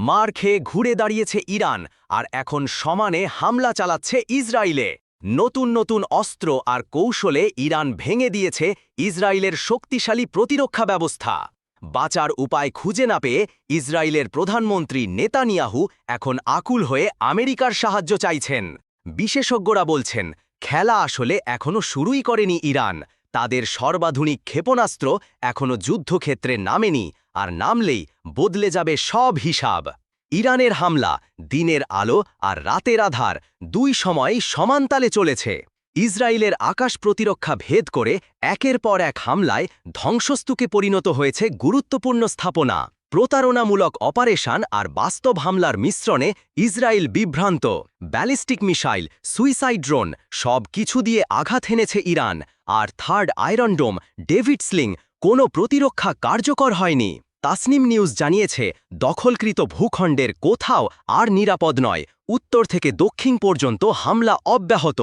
মার খেয়ে ঘুরে দাঁড়িয়েছে ইরান আর এখন সমানে হামলা চালাচ্ছে ইসরায়েলে। নতুন নতুন অস্ত্র আর কৌশলে ইরান ভেঙে দিয়েছে ইসরায়েলের শক্তিশালী প্রতিরক্ষা ব্যবস্থা। বাঁচার উপায় খুঁজে না পেয়ে ইসরায়েলের প্রধানমন্ত্রী নেতানিয়াহু এখন আকুল হয়ে আমেরিকার সাহায্য চাইছেন। বিশেষজ্ঞরা বলছেন, খেলা আসলে এখনও শুরুই করেনি ইরান। তাদের সর্বাধুনিক ক্ষেপণাস্ত্র এখনও যুদ্ধক্ষেত্রে নামেনি, আর নামলেই বদলে যাবে সব হিসাব। ইরানের হামলা দিনের আলো আর রাতের আধার দুই সময়ই সমানতালে চলেছে। ইসরায়েলের আকাশ প্রতিরক্ষা ভেদ করে একের পর এক হামলায় ধ্বংসস্তূপে পরিণত হয়েছে গুরুত্বপূর্ণ স্থাপনা। প্রতারণামূলক অপারেশন আর বাস্তব হামলার মিশ্রণে ইসরায়েল বিভ্রান্ত। ব্যালিস্টিক মিসাইল, সুইসাইড ড্রোন সব কিছু দিয়ে আঘাত হেনেছে ইরান। আর থার্ড আয়রন ডোম, ডেভিড স্লিং কোনো প্রতিরক্ষা কার্যকর হয়নি। তাসনিম নিউজ জানিয়েছে, দখলকৃত ভূখণ্ডের কোথাও আর নিরাপদ নয়। উত্তর থেকে দক্ষিণ পর্যন্ত হামলা অব্যাহত।